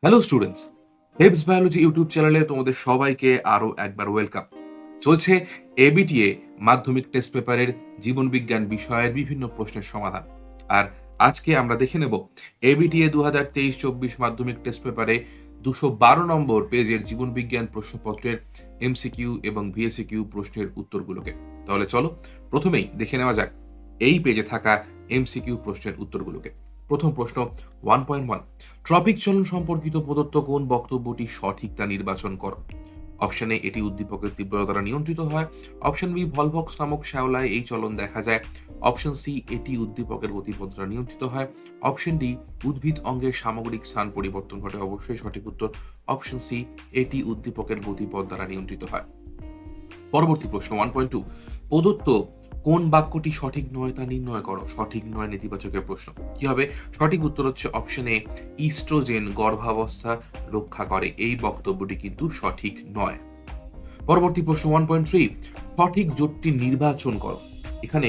Hello students, হেবস biology YouTube চ্যানেলে তোমাদের সবাইকে আরও একবার ওয়েলকাম। চলছে এবিটিএ মাধ্যমিক টেস্ট পেপারের জীবনবিজ্ঞান বিষয়ের বিভিন্ন প্রশ্নের সমাধান। আর আজকে আমরা দেখে নেব এবিটিএ 2023-24 মাধ্যমিক টেস্ট পেপারে 212 নম্বর পেজের জীবনবিজ্ঞান প্রশ্নপত্রের এমসিকিউ এবং ভিএসিকিউ প্রশ্নের উত্তরগুলোকে। তাহলে চলো প্রথমেই দেখে নেওয়া যাক এই পেজে থাকা এমসিকিউ প্রশ্নের উত্তরগুলোকে। প্রথম প্রশ্ন 1.1, ট্রপিক চলন সম্পর্কিত প্রদত্ত কোন বক্তব্যটি সঠিক তা নির্বাচন করো। অপশন এ, এটি উদ্দীপকের তীব্রতা দ্বারা নিয়ন্ত্রিত হয়। অপশন বি, ভলভক্স নামক শ্যাওলায় এই চলন দেখা যায়। অপশন সি, এটি উদ্দীপকের গতিপথ দ্বারা নিয়ন্ত্রিত হয়। অপশন ডি, উদ্ভিদ অঙ্গের সামগ্রিক স্থান পরিবর্তন ঘটে। অবশ্যই সঠিক উত্তর অপশন সি, এটি উদ্দীপকের গতিপথ দ্বারা নিয়ন্ত্রিত হয়। পরবর্তী প্রশ্ন 1.2, প্রদত্ত কোন বাক্যটি সঠিক নয় তা নির্ণয় করো। সঠিক নয় নেতিবাচকের প্রশ্ন। কি হবে? সঠিক উত্তর হচ্ছে অপশন এ, ইস্ট্রোজেন গর্ভাবস্থা রক্ষা করে। এই বক্তব্যটি কিন্তু সঠিক নয়। পরবর্তী প্রশ্ন 1.3, সঠিক জোটটি নির্বাচন করো। এখানে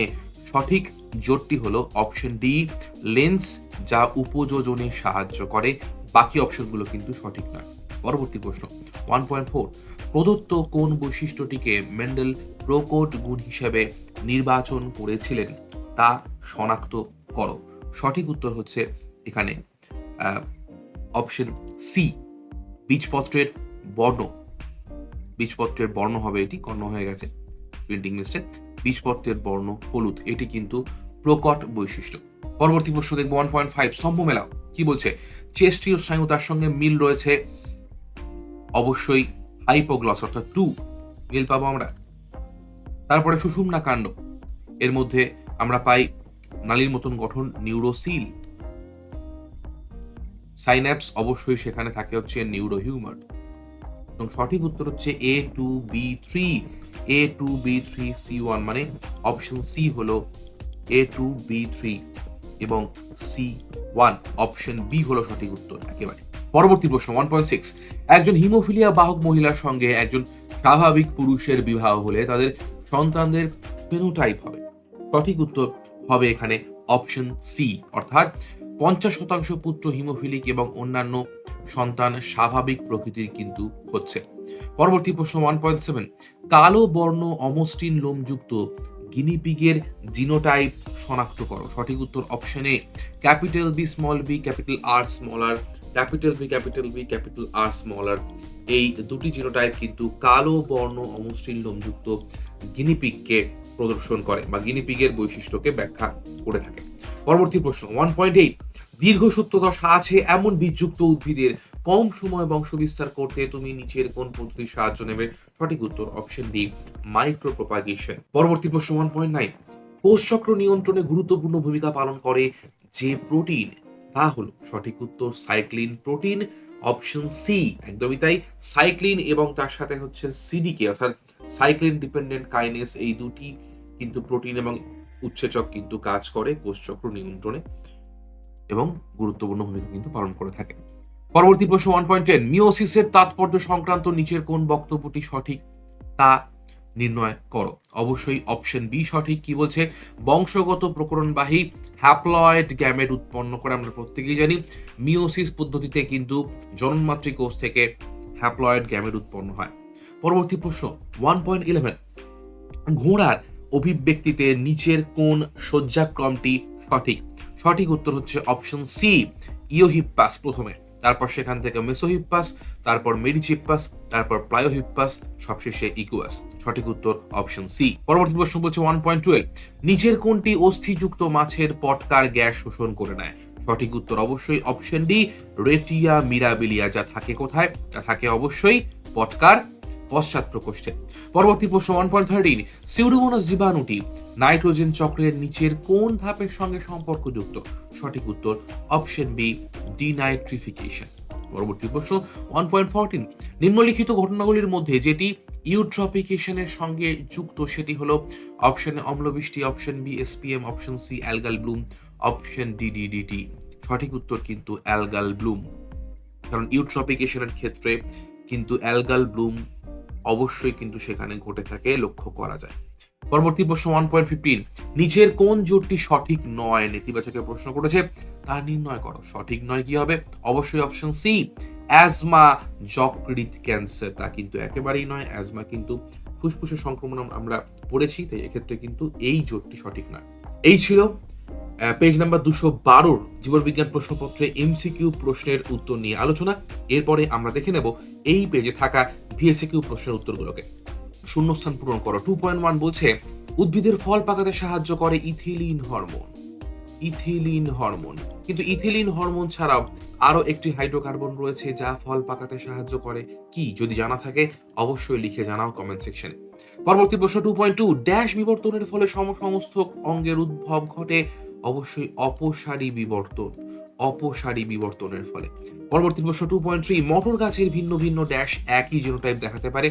সঠিক জোটটি হলো অপশন ডি, লেন্স, যা উপযোজনে সাহায্য করে। বাকি অপশনগুলো কিন্তু সঠিক নয়। পরবর্তী প্রশ্ন 1.4, প্রদত্ত কোন বৈশিষ্ট্যটিকে মেন্ডেল প্রোকট গুণ হিসেবে নির্বাচন করেছিলেন তা শনাক্ত করো। সঠিক উত্তর হচ্ছে এখানে অপশন সি, বীজপত্রের বর্ণ। বীজপত্রের বর্ণ হবে, এটি কর্ণ হয়ে গেছে প্রিন্টিং মিস্টেক। বীজপত্রের বর্ণ হলুদ, এটি কিন্তু প্রকট বৈশিষ্ট্য। পরবর্তী প্রশ্ন দেখবো 1.5, স্তম্ভ মেলাও। কি বলছে? চেস্টীয় স্নায়ুতার সঙ্গে মিল রয়েছে অবশ্যই হাইপোগ্লস অর্থাৎ 2 মিল পাবো আমরা। তারপরে সুষুম্না কাণ্ড, এর মধ্যে আমরা পাই নালীর মতন গঠন নিউরোসিল। সাইন্যাপস, অবশ্যই সেখানে থাকে হচ্ছে নিউরোহিউমার। এবং সঠিক উত্তর হচ্ছে A2B3, A2B3C1, মানে অপশন সি হলো A2B3 এবং C1। অপশন বি হলো সঠিক উত্তর একেবারে। পরবর্তী প্রশ্ন 1.6, একজন হিমোফিলিয়া বাহক মহিলার সঙ্গে একজন স্বাভাবিক পুরুষের বিবাহ হলে তাদের সন্তানদের ফেনোটাইপ হবে। সঠিক উত্তর হবে এখানে অপশন সি, অর্থাৎ 50% পুত্র হিমোফিলিক এবং অন্যান্য সন্তান স্বাভাবিক প্রকৃতির কিন্তু হচ্ছে। পরবর্তী প্রশ্ন 1.7, কালো বর্ণ অমসৃণ লোমযুক্ত গিনিপিগের জিনোটাইপ শনাক্ত করো। সঠিক উত্তর option A, capital B small B, capital R small R, capital B capital B, capital R small R. এই দুটি জিনোটাইপ কিন্তু কালো বর্ণ অমসৃণ লোমযুক্ত গিনিপিগকে প্রদর্শন করে বা গিনিপিগের বৈশিষ্ট্যকে ব্যাখ্যা করে থাকে। পরবর্তী প্রশ্ন 1.8, দীর্ঘসূত্রদশা আছে এমন বীজযুক্ত উদ্ভিদের কম সময় বংশবিস্তার করতে তুমি নিচের কোন পদ্ধতির সাহায্য নেবে। সঠিক উত্তর অপশন ডি, মাইক্রো প্রপাগেশন। পরবর্তী প্রশ্ন 1.9, কোষচক্র নিয়ন্ত্রণে গুরুত্বপূর্ণ ভূমিকা পালন করে যে প্রোটিন তা হলো। সঠিক উত্তর সাইক্লিন প্রোটিন, অপশন সি। একদমই তাই, সাইক্লিন এবং তার সাথে হচ্ছে সিডিকে অর্থাৎ সাইক্লিন ডিপেন্ডেন্ট কাইনেস, এই দুটি কিন্তু প্রোটিন এবং উৎসেচক কিন্তু কাজ করে কোষচক্র নিয়ন্ত্রণে এবং গুরুত্বপূর্ণ ভূমিকা কিন্তু পালন করে থাকে। পরবর্তী প্রশ্ন 1.10, মিওসিসের তাৎপর্য সংক্রান্ত নিচের কোন বক্তব্যটি সঠিক তা নির্ণয় করো। অবশ্যই অপশন বি সঠিক। কি বলছে? বংশগত প্রকরণবাহী হ্যাপ্লয়েড গ্যামেট উৎপন্ন করে। আমরা প্রত্যেকেই জানি মিওসিস পদ্ধতিতে কিন্তু জননমাতৃ কোষ থেকে হ্যাপ্লয়েড গ্যামেট উৎপন্ন হয়। পরবর্তী প্রশ্ন 1.11, ঘোড়ার অভিব্যক্তিতে নিচের কোন সজ্জাক্রমটি সঠিক। সঠিক উত্তর হচ্ছে অপশন সি, ইওহিপ্পাস প্রথমে, তারপর সেখান থেকে মেসোহিপ্পাস, তারপর মেডিচিপ্পাস, তারপর প্লায়োহিপ্পাস, সবশেষে ইকুয়াস। সঠিক উত্তর অপশন সি। পরবর্তী প্রশ্ন বলছে 1.12, নিচের কোনটি অস্থিযুক্ত মাছের পটকার গ্যাস শোষণ করে নেয়। সঠিক উত্তর অবশ্যই অপশন ডি, রেটিয়া মিরাবিলিয়া, যা থাকে কোথায়? তা থাকে অবশ্যই পটকার পশ্চাৎ প্রকোষ্ঠে। পরবর্তী প্রশ্ন 1.13, সিউডোমোনাস জীবাণুটি নাইট্রোজেন চক্রের নিচের কোন ধাপের সঙ্গে সম্পর্কযুক্ত। সঠিক উত্তর অপশন বি, ডিনাইট্রিফিকেশন। পরবর্তী প্রশ্ন 1.14, নিম্নলিখিত ঘটনাগুলির মধ্যে যেটি ইউট্রপিকেশনের সঙ্গে যুক্ত সেটি হলো। অপশন এ অম্লবৃষ্টি, option B SPM, option C algal bloom, option D DDT. সঠিক উত্তর কিন্তু অ্যালগাল ব্লুম, কারণ ইউট্রপিকেশনের ক্ষেত্রে কিন্তু অ্যালগাল ব্লুম অবশ্যই কিন্তু সেখানে ঘটে থাকে, লক্ষ্য করা যায়। পরবর্তী প্রশ্ন 1.15, নিচের কোন জোটটি সঠিক নয়? নেতিবাচকের প্রশ্ন করেছে, তা নির্ণয় করো। সঠিক নয় কি হবে? অবশ্যই অপশন সি, অ্যাজমা, যকৃৎ ক্যান্সার, তা কিন্তু একেবারেই নয়। অ্যাজমা কিন্তু ফুসফুসের সংক্রমণ আমরা পড়েছি, তাই এক্ষেত্রে কিন্তু এই জোটটি সঠিক নয়। এই ছিল পেজ নাম্বার 212 জীববিজ্ঞান প্রশ্নপত্রে এমসিকিউ প্রশ্নের উত্তর নিয়ে আলোচনা। এরপরে আমরা দেখে নেব এই পেজে থাকা ভিএসকিউ প্রশ্নের উত্তরগুলোকে। শূন্যস্থান পূরণ করো। 2.1 বলছে উদ্ভিদের ফল পাকাতে সাহায্য করে ইথিলিন হরমোন। ইথিলিন হরমোন, কিন্তু ইথিলিন হরমোন ছাড়াও আরো একটি হাইড্রোকার্বন রয়েছে যা ফল পাকাতে সাহায্য করে। কি? যদি জানা থাকে অবশ্যই লিখে জানাও কমেন্ট সেকশনে। পরবর্তী প্রশ্ন 2.2 ড্যাশ বিবর্তনের ফলে সমস্ত অঙ্গের উদ্ভব ঘটে। অবশ্যই অপসারী বিবর্তন, অপসারী বিবর্তনের ফলে। পরবর্তী প্রশ্ন 2.3 মটর গাছের ভিন্ন ভিন্ন ড্যাশ একই জিনোটাইপ দেখাতে পারে।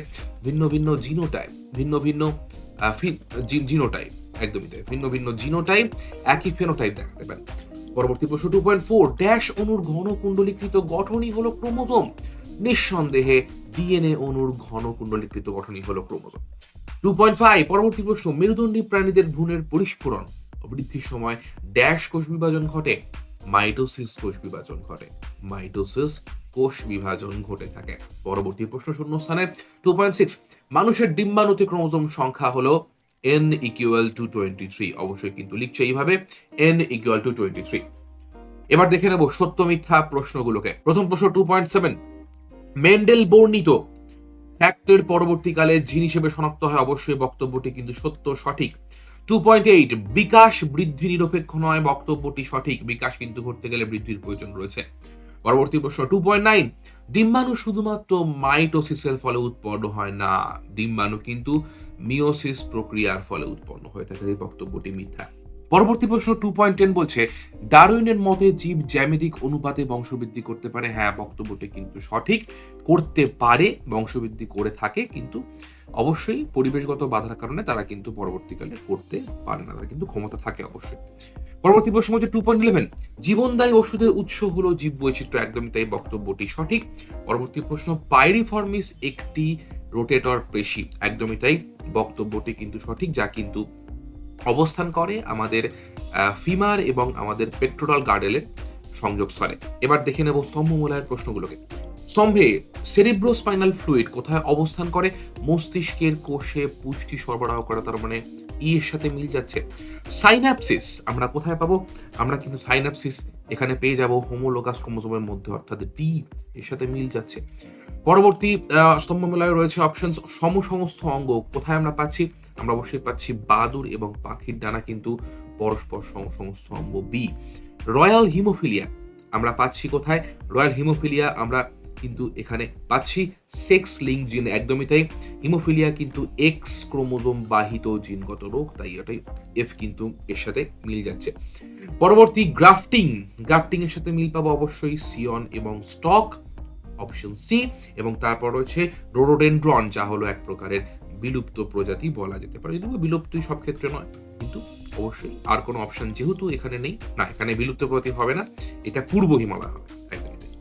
ভিন্ন ভিন্ন জিনোটাইপ, ভিন্ন ভিন্ন জিনোটাইপ, একদমই তাই, ভিন্ন ভিন্ন জিনোটাইপ একই ফেনোটাইপ দেখাতে পারে। পরবর্তী প্রশ্ন 2.4 ড্যাশ অণুর ঘনকুণ্ডলীকৃত গঠনই হলো ক্রোমোজোম। নিঃসন্দেহে ডিএনএ অণুর ঘনকুণ্ডলীকৃত গঠনই হলো ক্রোমোজোম। 2.5 পরবর্তী প্রশ্ন মেরুদণ্ডী প্রাণীদের ভ্রূণের পরিস্ফুরণ বৃদ্ধির সময় ড্যাশ কোষ বিভাজন ঘটে। মাইটোসিস কোষ বিভাজন ঘটে, মাইটোসিস কোষ বিভাজন ঘটে থাকে। পরবর্তী প্রশ্ন শূন্যস্থানে 2.6 মানুষের ডিম্বাণুতে ক্রোমোজোম সংখ্যা হলো n=23। অবশ্যই কিন্তু লিখছে এইভাবে n=23। এবার দেখে নেব সত্য মিথ্যা প্রশ্নগুলোকে। প্রথম প্রশ্ন 2.7 মেন্ডেল বর্ণিত ফ্যাক্টের পরবর্তীকালে জিন হিসেবে শনাক্ত হয়। অবশ্যই বক্তব্যটি কিন্তু সত্য, সঠিক। 2.8 বিকাশ বৃদ্ধি নিরপেক্ষ নয়। বক্তব্যটি সঠিক, বিকাশ কিন্তু ঘটতে গেলে বৃদ্ধির প্রয়োজন রয়েছে। পরবর্তী প্রশ্ন 2.9 ডিম্বাণু শুধুমাত্র মাইটোসিসের ফলে উৎপন্ন হয় না, ডিম্বাণু কিন্তু মিওসিস প্রক্রিয়ার ফলে উৎপন্ন হয়ে থাকে। এই বক্তব্যটি মিথ্যা। পরবর্তী প্রশ্ন 2.10 বলছে ডারউইনের মতে জীব জ্যামিতিক অনুপাতে বংশবৃদ্ধি করতে পারে। হ্যাঁ, বক্তব্যটি কিন্তু সঠিক, করতে পারে, বংশবৃদ্ধি করে থাকে, কিন্তু অবশ্যই পরিবেশগত বাধার কারণে তারা কিন্তু পরবর্তীকালে করতে পারে না, তারা কিন্তু ক্ষমতা থাকে অবশ্যই। পরবর্তী প্রশ্ন হচ্ছে 2.11 জীবনদায়ী ওষুধের উৎস হলো জীব বৈচিত্র্য। একদমই তাই, বক্তব্যটি সঠিক। পরবর্তী প্রশ্ন পাইরিফর্মিস একটি রোটেটর পেশি। একদমই তাই, বক্তব্যটি কিন্তু সঠিক, যা কিন্তু অবস্থান করে আমাদের ফিমার এবং আমাদের পেক্টোরাল গার্ডেলের সংযোগস্থলে। এবার দেখে নেব স্তম্ভমূলায়ের প্রশ্নগুলোকে। স্তম্ভে সেরিব্রোস্পাইনাল ফ্লুইড কোথায় অবস্থান করে? মস্তিষ্কের কোষে পুষ্টি সরবরাহ করে, তার মানে ই এর সাথে মিল যাচ্ছে। সাইন্যাপসিস আমরা কোথায় পাবো? আমরা কিন্তু সাইন্যাপসিস এখানে পেয়ে যাব হোমোলোগাস ক্রোমোজোমের মধ্যে, অর্থাৎ ডি এর সাথে মিল যাচ্ছে। পরবর্তী স্তম্ভমূলায় রয়েছে অপশন সমসমস্ত অঙ্গ কোথায় আমরা পাচ্ছি? আমরা অবশ্যই পাচ্ছি বাদুড় এবং পাখির ডানা কিন্তু পরস্পর সমস্ত অঙ্গ। বি রয়্যাল হিমোফিলিয়া আমরা পাচ্ছি কোথায়? রয়্যাল হিমোফিলিয়া আমরা কিন্তু এখানে পাচ্ছি সেক্স লিঙ্ক জিন। একদমই তাই, হিমোফিলিয়া কিন্তু এক্স ক্রোমোজোম বাহিত জিনগত রোগ, তাই এটাই এফ কিন্তু এর সাথে মিল যাচ্ছে। পরবর্তী গ্রাফটিং, গ্রাফটিং এর সাথে মিল পাবো অবশ্যই সিয়ন এবং স্টক, অপশন সি। এবং তারপর রয়েছে রোডোডেন্ড্রন, যা হলো এক প্রকারের বিলুপ্ত প্রজাতি বলা যেতে পারে, যদিও বিলুপ্তই সব ক্ষেত্রে নয়, কিন্তু অবশ্যই আর কোনো অপশন যেহেতু এখানে নেই, না এখানে বিলুপ্ত প্রজাতি হবে না, এটা পূর্ব হিমালয় হবে।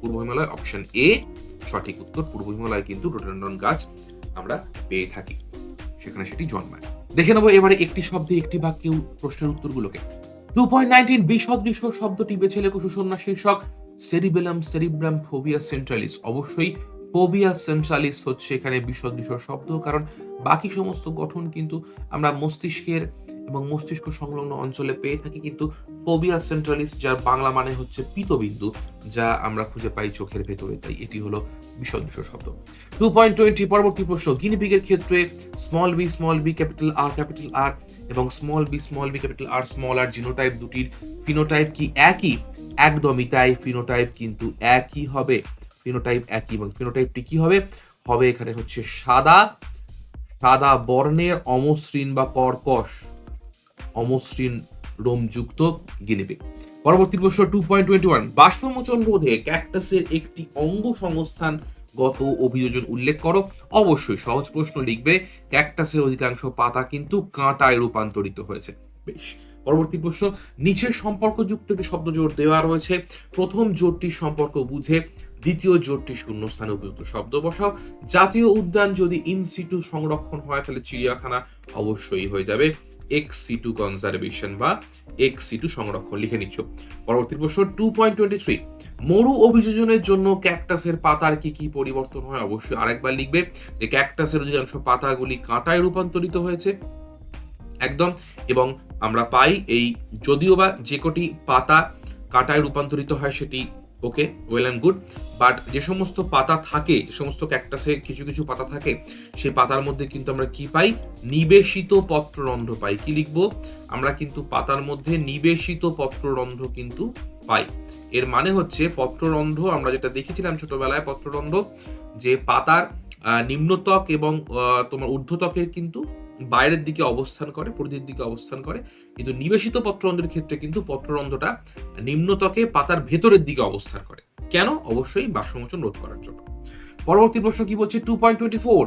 পূর্ব হিমালয় অপশন এ সঠিক উত্তর। পূর্ব হিমালয় কিন্তু রোডোডেন্ড্রন গাছ আমরা পেয়ে থাকি, সেখানে সেটি জন্মায়। দেখে নেবো এবারে একটি শব্দে একটি বাক্যে প্রশ্নের উত্তরগুলোকে। 2.19 বিসদৃশ্য শব্দটি বেছে লেখো সুষন্না শীর্ষক সেরিবেলাম, সেরিব্রাম, ফোবিয়া সেন্ট্রালিস। অবশ্যই ফোবিয়া সেন্ট্রালিস হচ্ছে এখানে বিসদৃশ্য শব্দ, কারণ বাকি সমস্ত গঠন কিন্তু আমরা মস্তিষ্কের এবং মস্তিষ্ক সংলগ্ন অঞ্চলে পেয়ে থাকি, কিন্তু ফোবিয়া সেন্ট্রালিস যার বাংলা মানে হচ্ছে পীতবিন্দু, যা আমরা খুঁজে পাই চোখের ভেতরে, তাই এটি হলো বিসদৃশ্য শব্দ। 2.20 পরবর্তী প্রশ্ন গিনিপিগের ক্ষেত্রে স্মল বি ক্যাপিটাল আর এবং small B capital R small R genotype দুটির ফিনোটাইপ কি একই? একদমই তাই, ফিনোটাইপ কিন্তু একই হবে, ফিনোটাইপ একই। এবং ফিনোটাইপটি কি হবে? হবে এখানে হচ্ছে সাদা বর্ণের অমসৃণ বা কর্কশ অমসৃণ রোমযুক্ত গিনিপিগ। পরবর্তী প্রশ্ন 2.21 বাষ্পমোচন রোধে ক্যাকটাসের একটি অঙ্গ সংস্থানগত অভিযোজন উল্লেখ করো। অবশ্যই সহজ প্রশ্ন লিখবে, ক্যাকটাসের অধিকাংশ পাতা কিন্তু কাঁটায় রূপান্তরিত হয়েছে। বেশ, পরবর্তী প্রশ্ন নিচের সম্পর্কযুক্ত একটি শব্দ জোড় দেওয়া রয়েছে, প্রথম জোড়টির সম্পর্ক বুঝে দ্বিতীয় জোড়টি শূন্যস্থানে উপযুক্ত শব্দ বসাও। জাতীয় উদ্যান যদি ইনসিটু সংরক্ষণ হয় তাহলে চিড়িয়াখানা অবশ্যই হয়ে যাবে ex-situ কনজারভেশন বা ex-situ সংরক্ষণ লিখে নিচ্ছ। পরবর্তী প্রশ্ন 2.23, মরু অভিযোজনের জন্য ক্যাকটাসের পাতার কি কি পরিবর্তন হয়? অবশ্যই আরেকবার লিখবে যে ক্যাকটাসের অধিকাংশ পাতাগুলি কাঁটায় রূপান্তরিত হয়েছে, একদম। এবং আমরা পাই এই যদিও বা যে কটি পাতা কাঁটায় রূপান্তরিত হয় সেটি ওকে, ওয়েল অ্যান্ড গুড, বাট যে সমস্ত পাতা থাকে, যে সমস্ত ক্যাকটাসে কিছু কিছু পাতা থাকে, সেই পাতার মধ্যে কিন্তু আমরা কি পাই? নিবেশিত পত্ররন্ধ্র পাই। কি লিখবো? আমরা কিন্তু পাতার মধ্যে নিবেশিত পত্ররন্ধ্র কিন্তু পাই। এর মানে হচ্ছে পত্ররন্ধ্র, আমরা যেটা দেখেছিলাম ছোটবেলায়, পত্ররন্ধ্র যে পাতার নিম্নত্বক এবং তোমার ঊর্ধ্বত্বকের কিন্তু বাইরের দিকে অবস্থান করে, পরিধির দিকে অবস্থান করে, কিন্তু নিবেশিত পত্ররন্ধ্রের ক্ষেত্রে কিন্তু পত্ররন্ধ্রটা নিম্নত্বকে পাতার ভেতরের দিকে অবস্থান করে। কেন? অবশ্যই বাষ্পমোচন রোধ করার জন্য। পরবর্তী প্রশ্ন কি বলছে? 2.24,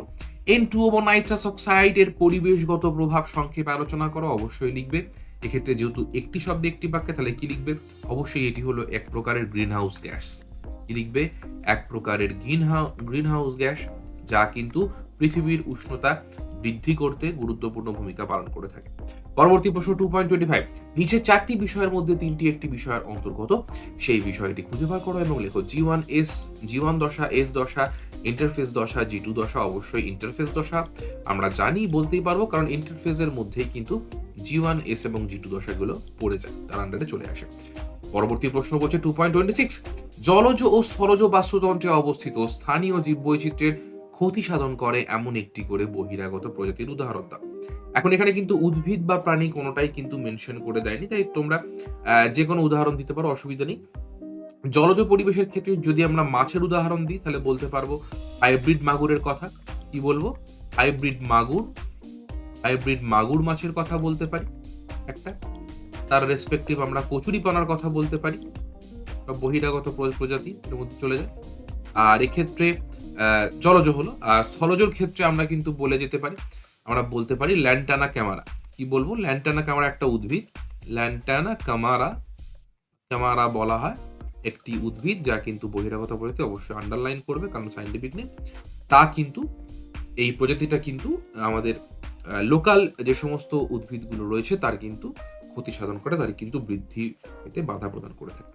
N2O নাইট্রাস অক্সাইড এর পরিবেশগত প্রভাব সংক্ষেপে আলোচনা করো। অবশ্যই লিখবে। এক্ষেত্রে যেহেতু একটি শব্দে একটি বাক্যে, তাহলে কি লিখবে? অবশ্যই এটি হলো এক প্রকারের গ্রিনহাউস গ্যাস। কি লিখবে? এক প্রকারের গ্রিনহাউস গ্যাস, যা কিন্তু পৃথিবীর উষ্ণতা বৃদ্ধি করতে গুরুত্বপূর্ণ ভূমিকা পালন করে থাকে। পরবর্তী প্রশ্ন 2.25, নিচের চারটি বিষয়ের মধ্যে তিনটি একটি বিষয়ের অন্তর্গত, সেই বিষয়টি খুঁজে বার করো এবং লেখো। জি1 দশা, এস দশা, ইন্টারফেস দশা, জি2 দশা। অবশ্যই ইন্টারফেস দশা আমরা জানি, বলতেই পারবো, কারণ ইন্টারফেসের মধ্যেই কিন্তু জি1, এস এবং জি2 দশাগুলো পড়ে যায়, তার আন্ডারে চলে আসে। পরবর্তী প্রশ্ন বলছে 2.26, জলজ ও স্থলজ বাস্তুতন্ত্রে অবস্থিত স্থানীয় জীববৈচিত্র্যের ক্ষতি সাধন করে এমন একটি করে বহিরাগত প্রজাতির উদাহরণ দাও। এখন এখানে কিন্তু উদ্ভিদ বা প্রাণী কোনোটাই কিন্তু মেনশন করে দেয়নি, তাই তোমরা যে কোনো উদাহরণ দিতে পারো, অসুবিধা নেই। জলজ পরিবেশের ক্ষেত্রে যদি আমরা মাছের উদাহরণ দিই, তাহলে বলতে পারবো হাইব্রিড মাগুরের কথা। কি বলবো? হাইব্রিড মাগুর মাছের কথা বলতে পারি একটা। তার রেসপেক্টিভ আমরা কচুরিপানার কথা বলতে পারি, বহিরাগত প্রজাতি এর মধ্যে চলে যায়। আর এক্ষেত্রে জলজ হলো। আর স্থলজর ক্ষেত্রে আমরা কিন্তু আমরা বলতে পারি ল্যান্টানা ক্যামারা। কি বলবো? ল্যান্টানা ক্যামারা একটা উদ্ভিদ। ল্যান্টানা ক্যামারা বলা হয় একটি উদ্ভিদ, যা কিন্তু বহিরাগত প্রজাতি। অবশ্যই আন্ডারলাইন করবে, কারণ সাইন্টিফিক নেম। তা কিন্তু এই প্রজাতিটা কিন্তু আমাদের লোকাল যে সমস্ত উদ্ভিদগুলো রয়েছে তার কিন্তু ক্ষতি সাধন করে, তার কিন্তু বৃদ্ধি পেতে বাধা প্রদান করে থাকে।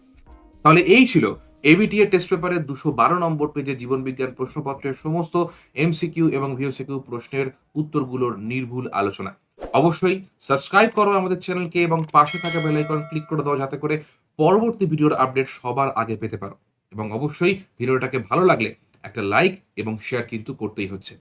তাহলে এই ছিল এবিটি এর টেস্ট পেপারের 212 নম্বর পেজে জীবনবিজ্ঞান প্রশ্নপত্রের সমস্ত এমসিকিউ এবং ভিওসিকিউ প্রশ্নের উত্তরগুলোর নির্ভুল আলোচনা। অবশ্যই সাবস্ক্রাইব করো আমাদের চ্যানেলকে এবং পাশে থাকা বেল আইকন ক্লিক করে দাও, যাতে করে পরবর্তী ভিডিওর আপডেট সবার আগে পেতে পারো। এবং অবশ্যই ভিডিওটাকে ভালো লাগলে একটা লাইক এবং শেয়ার কিন্তু করতেই হচ্ছে।